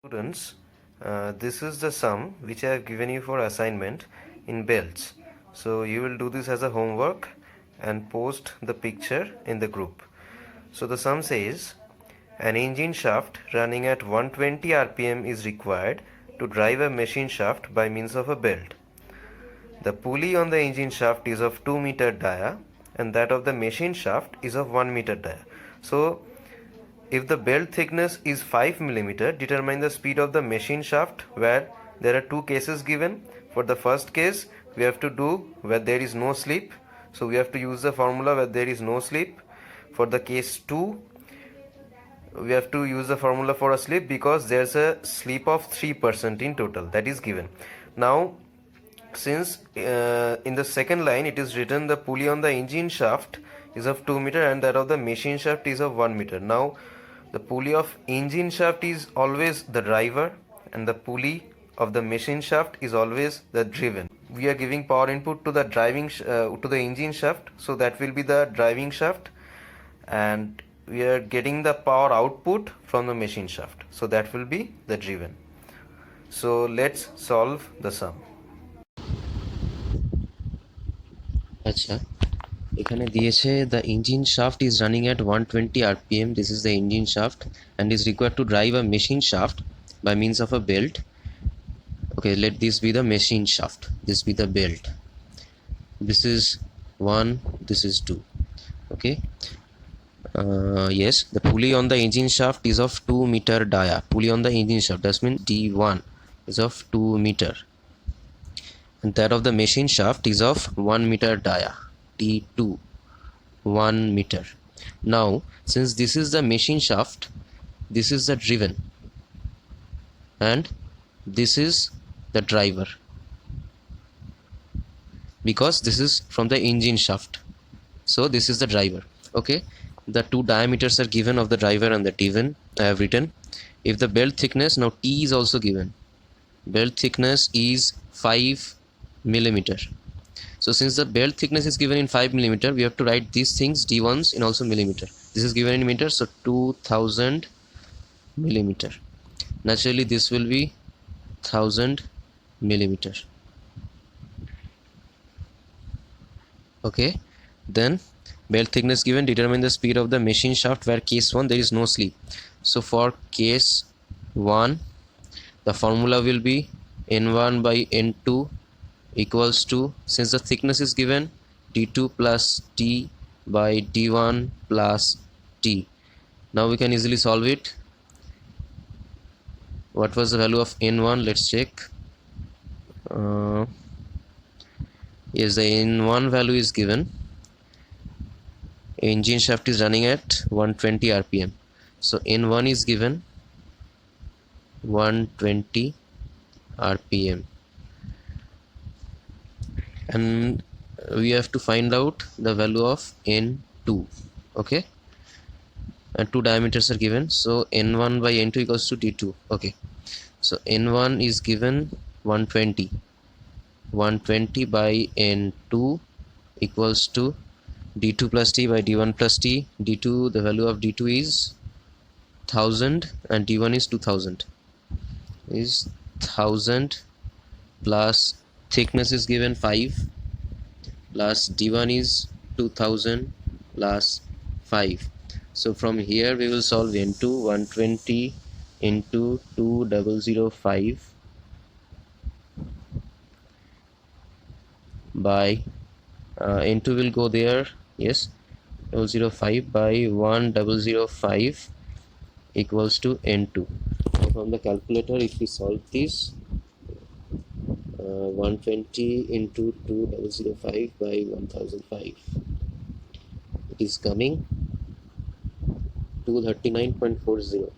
Students, this is the sum which I have given you for assignment in belts. So you will do this as a homework and post the picture in the group. So the sum says an engine shaft running at 120 rpm is required to drive a machine shaft by means of a belt. The pulley on the engine shaft is of 2 meter dia and that of the machine shaft is of 1 meter dia. So if the belt thickness is 5 millimeter, determine the speed of the machine shaft, where there are two cases given. For the first case, we have to do where there is no slip. So we have to use the formula where there is no slip. For the case 2, we have to use the formula for a slip because there's a slip of 3% in total that is given. Now, since in the second line it is written the pulley on the engine shaft is of 2 meter and that of the machine shaft is of 1 meter. Now the pulley of engine shaft is always the driver and the pulley of the machine shaft is always the driven. We are giving power input to the to the engine shaft, so that will be the driving shaft, and we are getting the power output from the machine shaft, so that will be the driven. So let's solve the sum. আচ্ছা, এখানে দিয়েছে the engine shaft is running at 120 rpm. This is the engine shaft and is required to drive a machine shaft by means of a belt. Okay, let this be the machine shaft, this be the belt. This is 1, this is 2. Okay, yes, the pulley on the engine shaft is of 2 meter dia. Pulley on the engine shaft, that means d1 is of 2 meter and that of the machine shaft is of 1 meter dia, d2 1 meter. Now, since this is the machine shaft, this is the driven and this is the driver, because this is from the engine shaft, so this is the driver. Okay, the two diameters are given of the driver and the driven. I have written, if the belt thickness, now T is also given, belt thickness is 5 millimeter. So since the belt thickness is given in 5 millimeter, we have to write these things d1s in also millimeter. This is given in meter, so 2000 millimeter. Naturally this will be 1000 millimeter. Okay, then belt thickness given, determine the speed of the machine shaft where case 1 there is no slip. So for case 1, the formula will be n1 by n2 equals to, since the thickness is given, d2 plus t by d1 plus t. Now we can easily solve it. What was the value of n1? Let's check. Yes, the n1 value is given. Engine shaft is running at 120 rpm, so n1 is given 120 rpm, and we have to find out the value of n2. Okay, and two diameters are given, so n1 by n2 equals to d2. Okay, so n1 is given 120, 120 by n2 equals to d2 plus t by d1 plus t. d2, the value of d2 is 1000 and d1 is 2000, is 1000 plus thickness is given 5 plus d1 is 2000 plus 5. So from here we will solve n2, 120 into 2005 by n2 will go there, yes, 005 by 1005 equals to n2. Now from the calculator, if we solve this, 120 into 2005 by 1005, it is coming 239.40,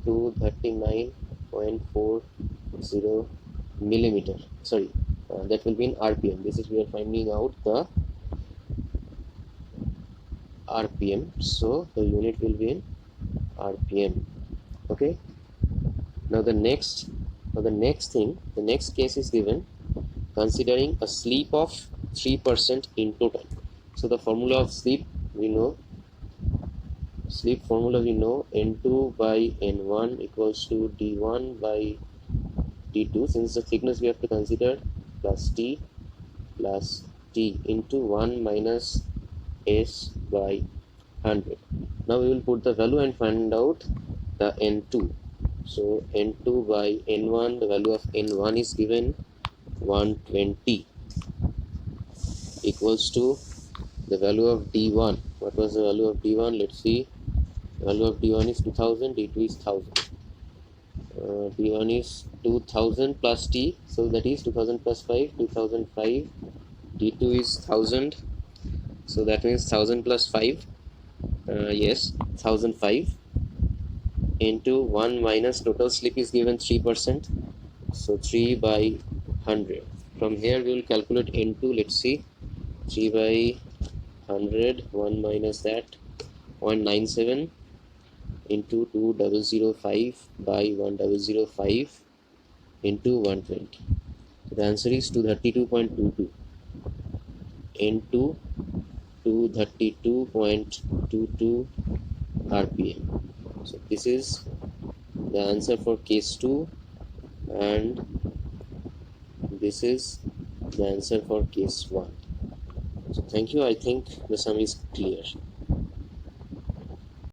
239.40 millimeter. Sorry, that will be in rpm. This is, we are finding out the rpm, so the unit will be in rpm. Okay, now the next case is given, considering a slip of 3% in total. So the formula of slip we know, Slip formula we know, N2 by N1 equals to D1 by D2. Since the thickness we have to consider, plus T into 1 minus S by 100. Now we will put the value and find out the N2. So N2 by N1, the value of N1 is given 120 equals to the value of D1. What was the value of D1? Let's see. The value of D1 is 2000, D2 is 1000. D1 is 2000 plus T, so that is 2000 plus 5, 2005. D2 is 1000, so that means 1000 plus 5. Yes, 1005 into 1 minus total slip is given 3%, so 3 by 100. From here we will calculate N2. Let's see, 3 by 100, 1 minus that, 0.97 into 2005 by 1005 into 120. So the answer is 232.22 into 232.22 rpm. So this is the answer for case 2, and this is the answer for case 1. So thank you. I think the sum is clear.